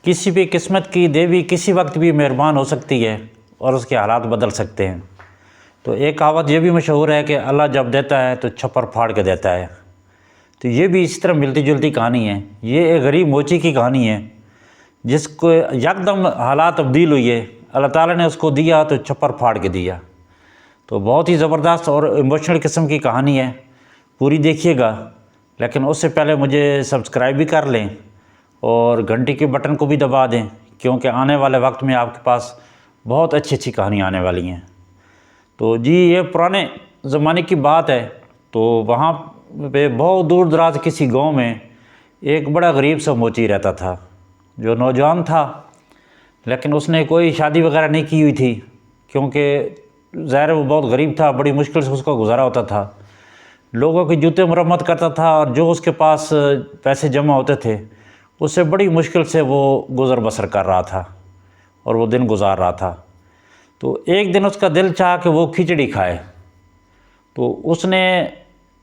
کسی بھی قسمت کی دیوی کسی وقت بھی مہربان ہو سکتی ہے اور اس کے حالات بدل سکتے ہیں۔ تو ایک کہاوت یہ بھی مشہور ہے کہ اللہ جب دیتا ہے تو چھپر پھاڑ کے دیتا ہے۔ تو یہ بھی اسی طرح ملتی جلتی کہانی ہے۔ یہ ایک غریب موچی کی کہانی ہے جس کو یکدم حالات تبدیل ہوئی ہے، اللہ تعالیٰ نے اس کو دیا تو چھپر پھاڑ کے دیا۔ تو بہت ہی زبردست اور ایموشنل قسم کی کہانی ہے، پوری دیکھیے گا، لیکن اس سے پہلے مجھے سبسکرائب بھی کر لیں اور گھنٹی کے بٹن کو بھی دبا دیں، کیونکہ آنے والے وقت میں آپ کے پاس بہت اچھی اچھی کہانی آنے والی ہیں۔ تو جی یہ پرانے زمانے کی بات ہے، تو وہاں پہ بہت دور دراز کسی گاؤں میں ایک بڑا غریب سا موچی رہتا تھا، جو نوجوان تھا، لیکن اس نے کوئی شادی وغیرہ نہیں کی ہوئی تھی، کیونکہ ظاہر وہ بہت غریب تھا، بڑی مشکل سے اس کا گزارا ہوتا تھا، لوگوں کے جوتے مرمت کرتا تھا، اور جو اس کے پاس پیسے جمع ہوتے تھے اس سے بڑی مشکل سے وہ گزر بسر کر رہا تھا اور وہ دن گزار رہا تھا۔ تو ایک دن اس کا دل چاہا کہ وہ کھچڑی کھائے، تو اس نے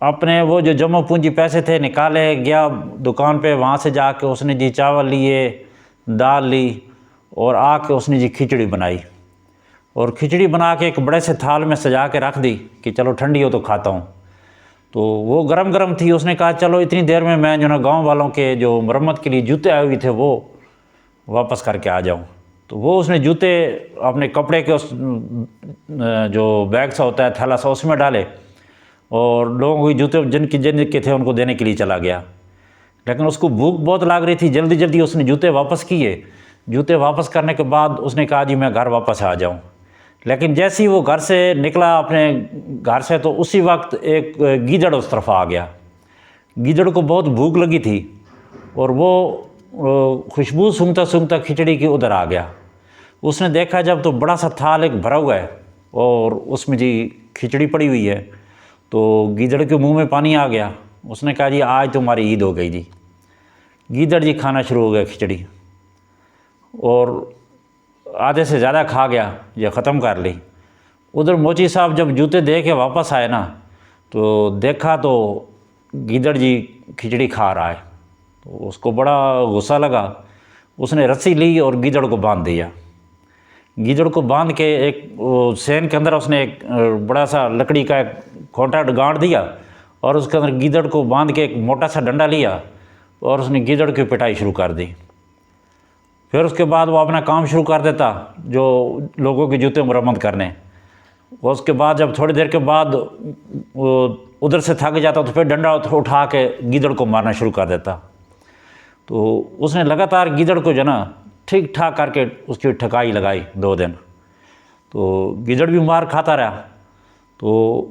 اپنے وہ جو جمع پونجی پیسے تھے نکالے، گیا دکان پہ، وہاں سے جا کے اس نے جی چاول لیے، دال لی، اور آ کے اس نے جی کھچڑی بنائی، اور کھچڑی بنا کے ایک بڑے سے تھال میں سجا کے رکھ دی کہ چلو ٹھنڈی ہو تو کھاتا ہوں۔ تو وہ گرم گرم تھی، اس نے کہا چلو اتنی دیر میں جو نا گاؤں والوں کے جو مرمت کے لیے جوتے آئے ہوئے تھے وہ واپس کر کے آ جاؤں۔ تو وہ اس نے جوتے اپنے کپڑے کے اس جو بیگ سا ہوتا ہے، تھیلا سا، اس میں ڈالے، اور لوگوں کے جوتے جن کے تھے ان کو دینے کے لیے چلا گیا۔ لیکن اس کو بھوک بہت لگ رہی تھی، جلدی جلدی اس نے جوتے واپس کیے۔ جوتے واپس کرنے کے بعد اس نے کہا جی میں گھر واپس آ جاؤں، لیکن جیسے ہی وہ گھر سے نکلا اپنے گھر سے، تو اسی وقت ایک گیدڑ اس طرف آ گیا۔ گیدڑ کو بہت بھوک لگی تھی اور وہ خوشبو سونگھتا سونگھتا کھچڑی کی ادھر آ گیا۔ اس نے دیکھا جب تو بڑا سا تھال ایک بھرا ہوا ہے اور اس میں جی کھچڑی پڑی ہوئی ہے، تو گیدڑ کے منہ میں پانی آ گیا۔ اس نے کہا جی آج تمہاری عید ہو گئی جی۔ گیدڑ جی کھانا شروع ہو گیا کھچڑی، اور آدھے سے زیادہ کھا گیا، یہ ختم کر لی۔ ادھر موچی صاحب جب جوتے دے کے واپس آئے نا، تو دیکھا تو گیدڑ جی کھچڑی کھا رہا ہے، تو اس کو بڑا غصہ لگا۔ اس نے رسی لی اور گیدڑ کو باندھ دیا۔ گیدڑ کو باندھ کے ایک سین کے اندر اس نے ایک بڑا سا لکڑی کا ایک کھوٹا گانڑ دیا، اور اس کے اندر گیدڑ کو باندھ کے ایک موٹا سا ڈنڈا لیا، اور اس نے گیدڑ کی پٹائی شروع کر دی۔ پھر اس کے بعد وہ اپنا کام شروع کر دیتا، جو لوگوں کے جوتے مرمت کرنے۔ اس کے بعد جب تھوڑی دیر کے بعد وہ ادھر سے تھک جاتا تو پھر ڈنڈا اٹھا کے گیدڑ کو مارنا شروع کر دیتا۔ تو اس نے لگاتار گیدڑ کو جو نا ٹھیک ٹھاک کر کے اس کی ٹھکائی لگائی 2 دن۔ تو گیدڑ بھی مار کھاتا رہا۔ تو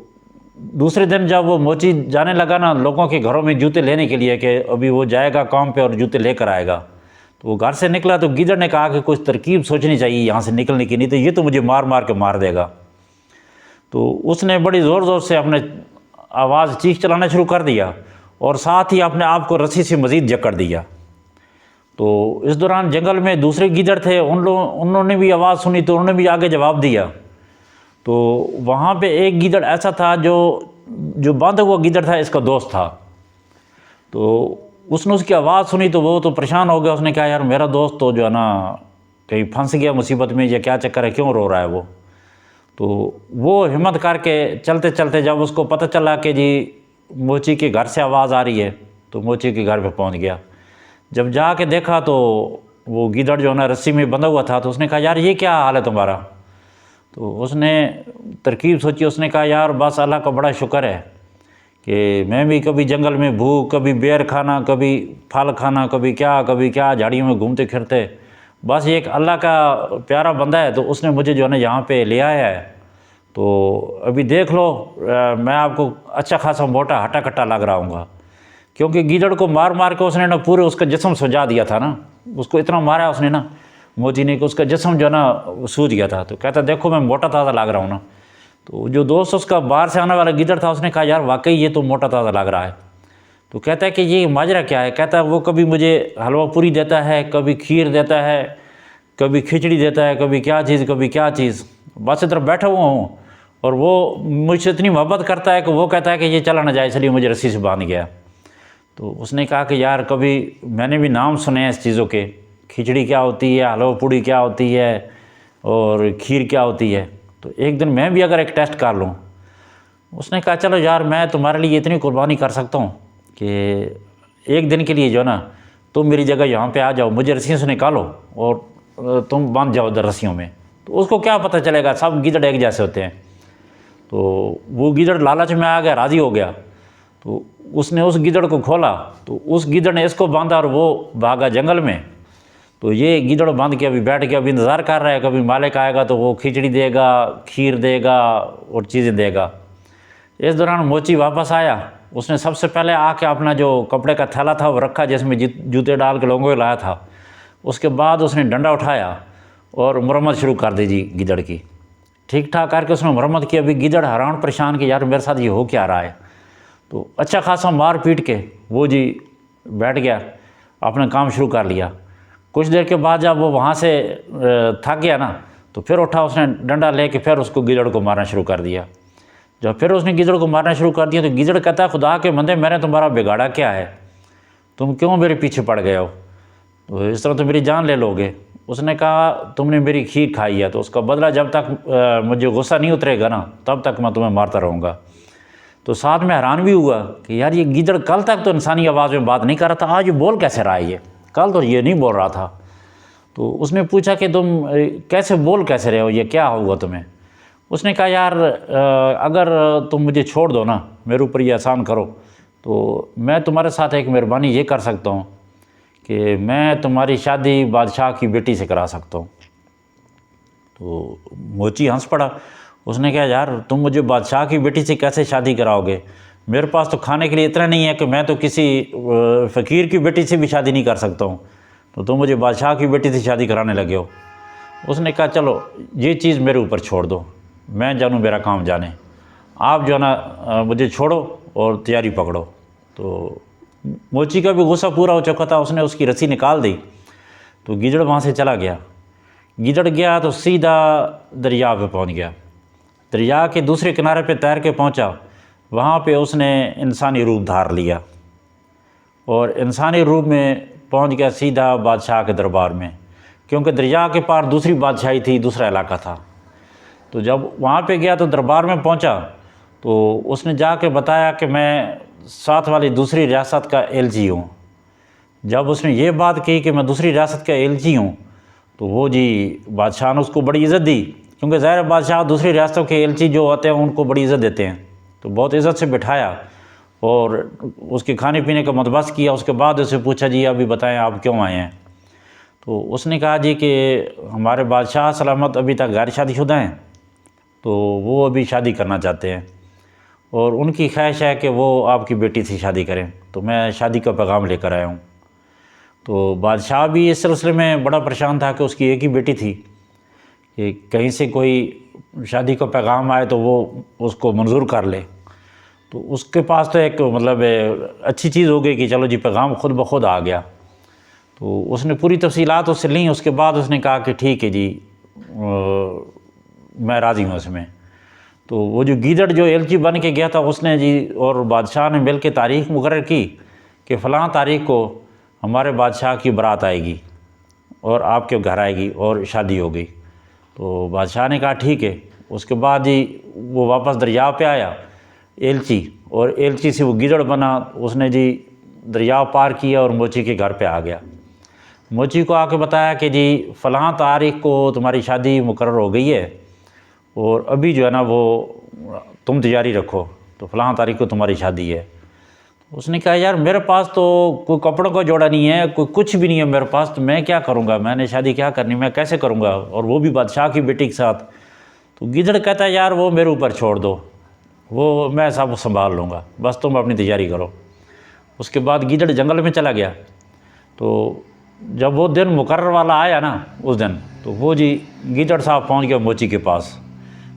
دوسرے دن جب وہ موچی جانے لگا نا لوگوں کے گھروں میں جوتے لینے کے لیے کہ ابھی وہ جائے گا کام پہ اور جوتے لے کر آئے گا، تو وہ گھر سے نکلا تو گیدڑ نے کہا کہ کچھ ترکیب سوچنی چاہیے یہاں سے نکلنے کی، نہیں تو یہ تو مجھے مار مار کے مار دے گا۔ تو اس نے بڑی زور زور سے اپنے آواز چیخ چلانا شروع کر دیا، اور ساتھ ہی اپنے آپ کو رسی سے مزید جکڑ دیا۔ تو اس دوران جنگل میں دوسرے گیدڑ تھے، انہوں نے بھی آواز سنی تو انہوں نے بھی آگے جواب دیا۔ تو وہاں پہ ایک گیدڑ ایسا تھا جو باندھا ہوا گیدڑ تھا، اس کا دوست تھا۔ تو اس نے اس کی آواز سنی تو وہ تو پریشان ہو گیا۔ اس نے کہا یار میرا دوست تو جو ہے نا کہیں پھنس گیا مصیبت میں، یا کیا چکر ہے، کیوں رو رہا ہے وہ؟ تو وہ ہمت کر کے چلتے چلتے جب اس کو پتہ چلا کہ جی موچی کے گھر سے آواز آ رہی ہے، تو موچی کے گھر پہ پہنچ گیا۔ جب جا کے دیکھا تو وہ گیدڑ جو ہے نا رسی میں بندھا ہوا تھا، تو اس نے کہا یار یہ کیا حال ہے تمہارا؟ تو اس نے ترکیب سوچی، اس نے کہا یار بس اللہ کا بڑا شکر ہے کہ میں بھی کبھی جنگل میں بھوک، کبھی بیر کھانا، کبھی پھل کھانا، کبھی کیا جھاڑیوں میں گھومتے پھرتے، بس یہ ایک اللہ کا پیارا بندہ ہے، تو اس نے مجھے جو ہے نا یہاں پہ لے آیا ہے۔ تو ابھی دیکھ لو میں آپ کو اچھا خاصا موٹا ہٹا کٹا لگ رہا ہوں گا، کیونکہ گیدڑ کو مار مار کے اس نے نا پورے اس کا جسم سجا دیا تھا نا، اس کو اتنا مارا اس نے نا موچی نے کہ اس کا جسم جو ہے نا سوج گیا تھا۔ تو کہتا دیکھو میں موٹا تازہ لگ رہا ہوں نا۔ تو جو دوست اس کا باہر سے آنے والا گیدڑ تھا، اس نے کہا یار واقعی یہ تو موٹا تازہ لگ رہا ہے۔ تو کہتا ہے کہ یہ ماجرا کیا ہے؟ کہتا ہے وہ کبھی مجھے حلوہ پوری دیتا ہے، کبھی کھیر دیتا ہے، کبھی کھچڑی دیتا ہے، کبھی کیا چیز، بس ادھر بیٹھا ہوا ہوں، اور وہ مجھ سے اتنی محبت کرتا ہے کہ وہ کہتا ہے کہ یہ چلا نہ جائے، اس لیے مجھے رسی سے باندھ گیا۔ تو اس نے کہا کہ یار کبھی میں نے بھی نام سنے ہیں اس چیزوں کے کھچڑی کیا ہوتی ہے، حلوہ پوڑی کیا ہوتی ہے اور کھیر کیا ہوتی ہے، تو ایک دن میں بھی اگر ایک ٹیسٹ کر لوں۔ اس نے کہا چلو یار میں تمہارے لیے اتنی قربانی کر سکتا ہوں کہ ایک دن کے لیے جو ہے نا تم میری جگہ یہاں پہ آ جاؤ، مجھے رسیوں سے نکالو اور تم باندھ جاؤ ادھر رسیوں میں۔ تو اس کو کیا پتہ چلے گا، سب گیدڑ ایک جیسے ہوتے ہیں۔ تو وہ گیدڑ لالچ میں آ گیا، راضی ہو گیا، تو اس نے اس گیدڑ کو کھولا، تو اس گیدڑ نے اس کو باندھا اور وہ بھاگا جنگل میں۔ تو یہ گیدڑ باندھ کے ابھی بیٹھ کے ابھی انتظار کر رہا ہے، کبھی مالک آئے گا تو وہ کھچڑی دے گا، کھیر دے گا اور چیزیں دے گا۔ اس دوران موچی واپس آیا، اس نے سب سے پہلے آ کے اپنا جو کپڑے کا تھیلا تھا وہ رکھا جس میں جوتے ڈال کے لوگوں کو لایا تھا۔ اس کے بعد اس نے ڈنڈا اٹھایا اور مرمت شروع کر دی جی گیدڑ کی، ٹھیک ٹھاک کر کے اس نے مرمت کی۔ ابھی گیدڑ حیران پریشان کہ یار میرے ساتھ یہ ہو کیا رہا ہے، تو اچھا خاصا مار پیٹ کے وہ جی بیٹھ گیا، اپنا کام شروع کر لیا۔ کچھ دیر کے بعد جب وہ وہاں سے تھک گیا نا تو پھر اٹھا، اس نے ڈنڈا لے کے پھر اس کو گیدڑ کو مارنا شروع کر دیا۔ جب پھر اس نے گیدڑ کو مارنا شروع کر دیا تو گیدڑ کہتا ہے خدا کے بندے میں نے تمہارا بگاڑا کیا ہے، تم کیوں میرے پیچھے پڑ گئے ہو، تو اس طرح تو میری جان لے لو گے۔ اس نے کہا تم نے میری کھیر کھائی ہے تو اس کا بدلہ جب تک مجھے غصہ نہیں اترے گا نا تب تک میں تمہیں مارتا رہوں گا۔ تو ساتھ میں حیران بھی ہوا کہ یار یہ گیدڑ کل تک تو انسانی آواز میں بات نہیں کر رہا تھا، آج یہ بول کیسے رہا ہے، یہ کل تو یہ نہیں بول رہا تھا۔ تو اس نے پوچھا کہ تم کیسے بول کیسے رہے ہو، یہ کیا ہوا تمہیں؟ اس نے کہا یار اگر تم مجھے چھوڑ دو نا، میرے اوپر یہ احسان کرو، تو میں تمہارے ساتھ ایک مہربانی یہ کر سکتا ہوں کہ میں تمہاری شادی بادشاہ کی بیٹی سے کرا سکتا ہوں۔ تو موچی ہنس پڑا، اس نے کہا یار تم مجھے بادشاہ کی بیٹی سے کیسے شادی کراؤ گے، میرے پاس تو کھانے کے لیے اتنا نہیں ہے کہ میں تو کسی فقیر کی بیٹی سے بھی شادی نہیں کر سکتا ہوں، تو تم مجھے بادشاہ کی بیٹی سے شادی کرانے لگے ہو۔ اس نے کہا چلو یہ چیز میرے اوپر چھوڑ دو، میں جانوں میرا کام جانے، آپ جو ہے نا مجھے چھوڑو اور تیاری پکڑو۔ تو موچی کا بھی غصہ پورا ہو چکا تھا، اس نے اس کی رسی نکال دی، تو گیدڑ وہاں سے چلا گیا۔ گیدڑ گیا تو سیدھا دریا پہ پہنچ گیا، دریا کے دوسرے کنارے پہ تیر کے پہنچا، وہاں پہ اس نے انسانی روپ دھار لیا اور انسانی روپ میں پہنچ گیا سیدھا بادشاہ کے دربار میں، کیونکہ دریا کے پار دوسری بادشاہی تھی، دوسرا علاقہ تھا۔ تو جب وہاں پہ گیا تو دربار میں پہنچا تو اس نے جا کے بتایا کہ میں ساتھ والی دوسری ریاست کا ایلچی ہوں۔ جب اس نے یہ بات کہی کہ میں دوسری ریاست کا ایلچی ہوں تو وہ جی بادشاہ نے اس کو بڑی عزت دی، کیونکہ ظاہر بادشاہ دوسری ریاستوں کے ایلچی جو ہوتے ہیں ان کو بڑی عزت دیتے ہیں، تو بہت عزت سے بٹھایا اور اس کے کھانے پینے کا بندوبست کیا۔ اس کے بعد اسے پوچھا جی ابھی بتائیں آپ کیوں آئے ہیں؟ تو اس نے کہا جی کہ ہمارے بادشاہ سلامت ابھی تک غیر شادی شدہ ہیں، تو وہ ابھی شادی کرنا چاہتے ہیں اور ان کی خواہش ہے کہ وہ آپ کی بیٹی سے شادی کریں، تو میں شادی کا پیغام لے کر آیا ہوں۔ تو بادشاہ بھی اس سلسلے میں بڑا پریشان تھا کہ اس کی ایک ہی بیٹی تھی، کہ کہیں سے کوئی شادی کا پیغام آئے تو وہ اس کو منظور کر لے۔ تو اس کے پاس تو ایک مطلب اچھی چیز ہو گئی کہ چلو جی پیغام خود بخود آ گیا۔ تو اس نے پوری تفصیلات اس سے لیں، اس کے بعد اس نے کہا کہ ٹھیک ہے جی میں راضی ہوں اس میں۔ تو وہ جو گیدڑ جو ایلچی بن کے گیا تھا اس نے جی اور بادشاہ نے مل کے تاریخ مقرر کی کہ فلاں تاریخ کو ہمارے بادشاہ کی برات آئے گی اور آپ کے گھر آئے گی اور شادی ہو گئی۔ تو بادشاہ نے کہا ٹھیک ہے۔ اس کے بعد جی وہ واپس دریا پہ آیا ایلچی، اور ایلچی سے وہ گیدڑ بنا، اس نے جی دریا پار کیا اور موچی کے گھر پہ آ گیا۔ موچی کو آ کے بتایا کہ جی فلاں تاریخ کو تمہاری شادی مقرر ہو گئی ہے اور ابھی جو ہے نا وہ تم تیاری رکھو، تو فلاں تاریخ کو تمہاری شادی ہے۔ اس نے کہا یار میرے پاس تو کوئی کپڑوں کا جوڑا نہیں ہے، کوئی کچھ بھی نہیں ہے میرے پاس، تو میں کیا کروں گا، میں نے شادی کیا کرنی، میں کیسے کروں گا، اور وہ بھی بادشاہ کی بیٹی کے ساتھ۔ تو گیدڑ کہتا ہے یار وہ میرے اوپر چھوڑ دو، وہ میں سب سنبھال لوں گا، بس تم اپنی تیاری کرو۔ اس کے بعد گیدڑ جنگل میں چلا گیا۔ تو جب وہ دن مقرر والا آیا نا اس دن، تو وہ جی گیدڑ صاحب پہنچ گیا موچی کے پاس۔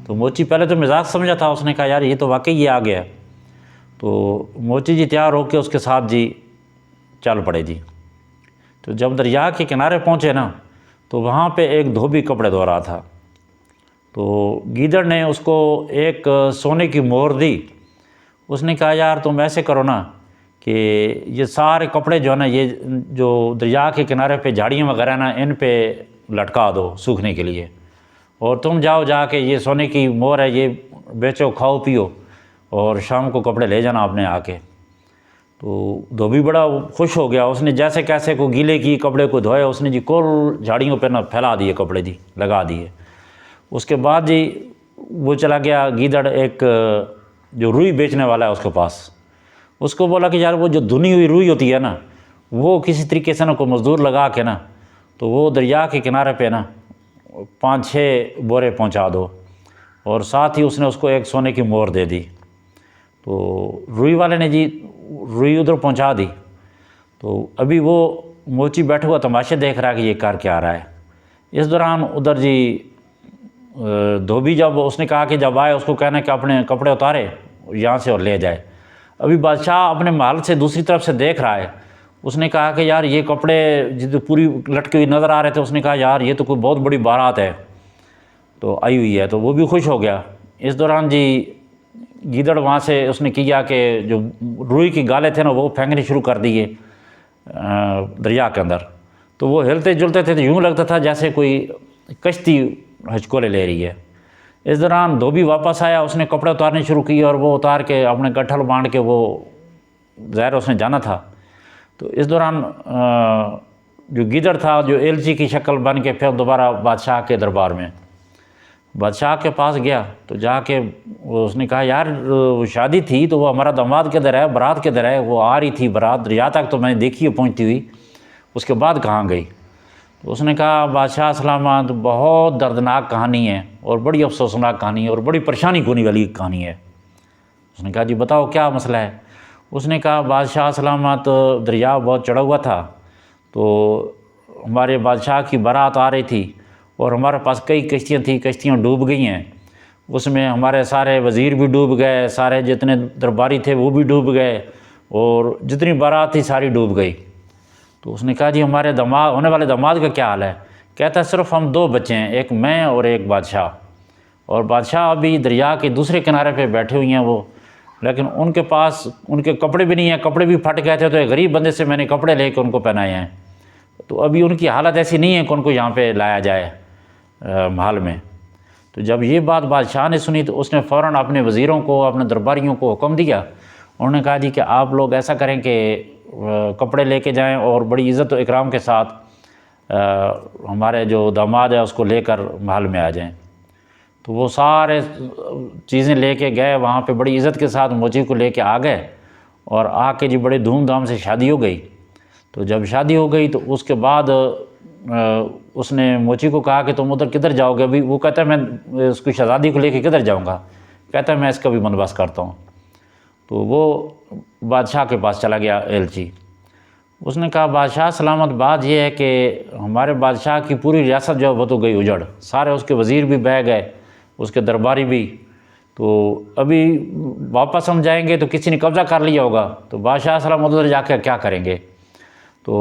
تو موچی پہلے تو مزاق سمجھا تھا، اس نے کہا یار یہ تو واقعی یہ آ گیا۔ تو موچی جی تیار ہو کے اس کے ساتھ جی چل پڑے جی۔ تو جب دریا کے کنارے پہنچے نا تو وہاں پہ ایک دھوبی کپڑے دھو رہا تھا۔ تو گیدڑ نے اس کو ایک سونے کی مہر دی۔ اس نے کہا یار تم ایسے کرو نا کہ یہ سارے کپڑے جو ہے نا، یہ جو دریا کے کنارے پہ جھاڑیاں وغیرہ نا، ان پہ لٹکا دو سوکھنے کے لیے، اور تم جاؤ جا کے یہ سونے کی مور ہے، یہ بیچو، کھاؤ پیو، اور شام کو کپڑے لے جانا آپ نے آ کے۔ تو دھوبی بڑا خوش ہو گیا، اس نے جیسے کیسے کو گیلے کی کپڑے کو دھوئے، اس نے جی کل جھاڑیوں پہ نا پھیلا دیے کپڑے، جی لگا دیے۔ اس کے بعد جی وہ چلا گیا گیدڑ، ایک جو روئی بیچنے والا ہے اس کے پاس، اس کو بولا کہ یار وہ جو دھنی ہوئی روئی ہوتی ہے نا، وہ کسی طریقے سے نا کوئی مزدور لگا کے نا، تو وہ دریا کے کنارے پہ نا 5-6 بورے پہنچا دو، اور ساتھ ہی اس نے اس کو ایک سونے کی مور دے دی۔ تو روئی والے نے جی روئی ادھر پہنچا دی، تو ابھی وہ موچی بیٹھا ہوا تماشے دیکھ رہا ہے کہ یہ کر کیا رہا ہے۔ اس دوران ادھر جی دھوبی جب اس نے کہا کہ جب آئے اس کو کہنا کہ اپنے کپڑے اتارے یہاں سے اور لے جائے۔ ابھی بادشاہ اپنے محل سے دوسری طرف سے دیکھ رہا ہے، اس نے کہا کہ یار یہ کپڑے جو پوری لٹکے ہوئی نظر آ رہے تھے، اس نے کہا یار یہ تو کوئی بہت بڑی بارات ہے تو آئی ہوئی ہے، تو وہ بھی خوش ہو گیا۔ اس دوران جی گیدڑ وہاں سے اس نے کیا کہ جو روئی کی گالے تھے نا وہ پھینکنے شروع کر دیے دریا کے اندر، تو وہ ہلتے جلتے تھے تو یوں لگتا تھا جیسے کوئی کشتی ہچکولے لے رہی ہے۔ اس دوران دھوبی واپس آیا، اس نے کپڑے اتارنے شروع کیے، اور وہ اتار کے اپنے گٹھل باندھ کے وہ ظاہر اس نے جانا تھا۔ تو اس دوران جو گیدڑ تھا جو ایلچی کی شکل بن کے پھر دوبارہ بادشاہ کے دربار میں، بادشاہ کے پاس گیا، تو جا کے اس نے کہا یار وہ شادی تھی تو وہ ہمارا داماد کدھر ہے، برات کدھر ہے؟ وہ آ رہی تھی برات دریا تک تو میں نے دیکھی ہے پہنچتی ہوئی، اس کے بعد کہاں گئی؟ تو اس نے کہا بادشاہ سلامت، بہت دردناک کہانی ہے اور بڑی افسوسناک کہانی ہے اور بڑی پریشانی ہونے والی کہانی ہے۔ اس نے کہا جی بتاؤ کیا مسئلہ ہے؟ اس نے کہا بادشاہ سلامت، دریا بہت چڑھا ہوا تھا، تو ہمارے بادشاہ کی بارات آ رہی تھی اور ہمارے پاس کئی کشتیاں تھیں، کشتیاں ڈوب گئی ہیں، اس میں ہمارے سارے وزیر بھی ڈوب گئے، سارے جتنے درباری تھے وہ بھی ڈوب گئے، اور جتنی بارات تھی ساری ڈوب گئی۔ تو اس نے کہا جی ہمارے داماد، ہونے والے داماد کا کیا حال ہے؟ کہتا ہے صرف ہم 2 بچے ہیں، ایک میں اور ایک بادشاہ، اور بادشاہ ابھی دریا کے دوسرے کنارے پہ بیٹھے ہوئی ہیں وہ، لیکن ان کے پاس ان کے کپڑے بھی نہیں ہیں، کپڑے بھی پھٹ گئے تھے، تو ایک غریب بندے سے میں نے کپڑے لے کے ان کو پہنائے ہیں، تو ابھی ان کی حالت ایسی نہیں ہے کہ ان کو یہاں پہ لایا جائے محل میں۔ تو جب یہ بات بادشاہ نے سنی تو اس نے فوراً اپنے وزیروں کو، اپنے درباریوں کو حکم دیا، انہوں نے کہا جی کہ آپ لوگ ایسا کریں کہ کپڑے لے کے جائیں اور بڑی عزت و اکرام کے ساتھ ہمارے جو داماد ہے اس کو لے کر محل میں آ جائیں۔ تو وہ سارے چیزیں لے کے گئے وہاں پہ، بڑی عزت کے ساتھ موچی کو لے کے آ گئے، اور آ کے جی بڑے دھوم دھام سے شادی ہو گئی۔ تو جب شادی ہو گئی تو اس کے بعد اس نے موچی کو کہا کہ تم ادھر کدھر جاؤ گے؟ ابھی وہ کہتا ہے میں اس کی شہزادی کو لے کے کدھر جاؤں گا؟ کہتا ہے میں اس کا بھی بندوبست کرتا ہوں۔ تو وہ بادشاہ کے پاس چلا گیا ایلچی، اس نے کہا بادشاہ سلامت، بات یہ ہے کہ ہمارے بادشاہ کی پوری ریاست جو ہے وہ تو گئی اجڑ، سارے اس کے وزیر بھی بہہ گئے، اس کے درباری بھی، تو ابھی واپس ہم جائیں گے تو کسی نے قبضہ کر لیا ہوگا، تو بادشاہ سلامت ادھر جا کے کیا کریں گے؟ تو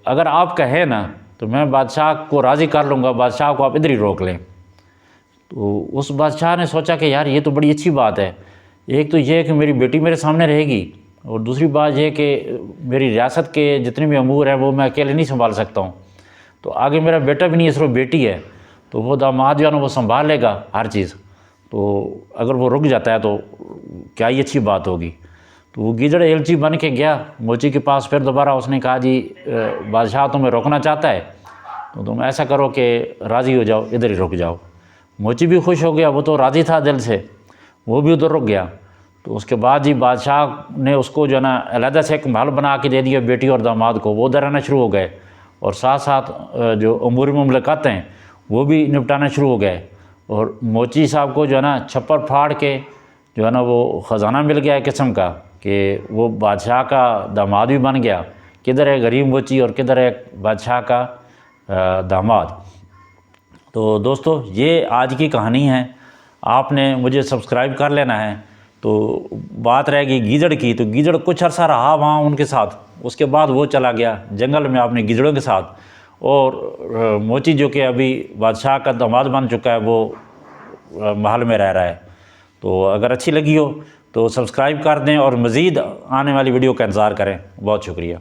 اگر آپ کہیں نا تو میں بادشاہ کو راضی کر لوں گا، بادشاہ کو آپ ادھر ہی روک لیں۔ تو اس بادشاہ نے سوچا کہ یار یہ تو بڑی اچھی بات ہے، ایک تو یہ کہ میری بیٹی میرے سامنے رہے گی، اور دوسری بات یہ کہ میری ریاست کے جتنے بھی امور ہیں وہ میں اکیلے نہیں سنبھال سکتا ہوں، تو آگے میرا بیٹا بھی نہیں ہے، صرف بیٹی ہے، تو وہ داماد جو ہے نا وہ سنبھال لے گا ہر چیز، تو اگر وہ رک جاتا ہے تو کیا ہی اچھی بات ہوگی۔ تو وہ گیدڑ ایلچی بن کے گیا موچی کے پاس، پھر دوبارہ اس نے کہا جی بادشاہ تمہیں روکنا چاہتا ہے تو تم ایسا کرو کہ راضی ہو جاؤ، ادھر ہی رک جاؤ۔ موچی بھی خوش ہو گیا، وہ تو راضی تھا دل سے، وہ بھی ادھر رک گیا۔ تو اس کے بعد جی بادشاہ نے اس کو جو ہے نا علیحدہ سے ایک محل بنا کے دے دیا بیٹی اور داماد کو، وہ ادھر رہنا شروع ہو گئے، اور ساتھ ساتھ جو امور مملکت ہیں وہ بھی نپٹانا شروع ہو گئے، اور موچی صاحب کو جو ہے نا چھپر پھاڑ کے جو ہے نا وہ خزانہ مل گیا ایک قسم کا، کہ وہ بادشاہ کا داماد بھی بن گیا، کدھر ہے غریب موچی اور کدھر ہے بادشاہ کا داماد۔ تو دوستو یہ آج کی کہانی ہے، آپ نے مجھے سبسکرائب کر لینا ہے۔ تو بات رہے گی گیدڑ کی، تو گیدڑ کچھ عرصہ رہا وہاں ان کے ساتھ، اس کے بعد وہ چلا گیا جنگل میں اپنے گیدڑوں کے ساتھ، اور موچی جو کہ ابھی بادشاہ کا داماد بن چکا ہے وہ محل میں رہ رہا ہے۔ تو اگر اچھی لگی ہو تو سبسکرائب کر دیں اور مزید آنے والی ویڈیو کا انتظار کریں۔ بہت شکریہ۔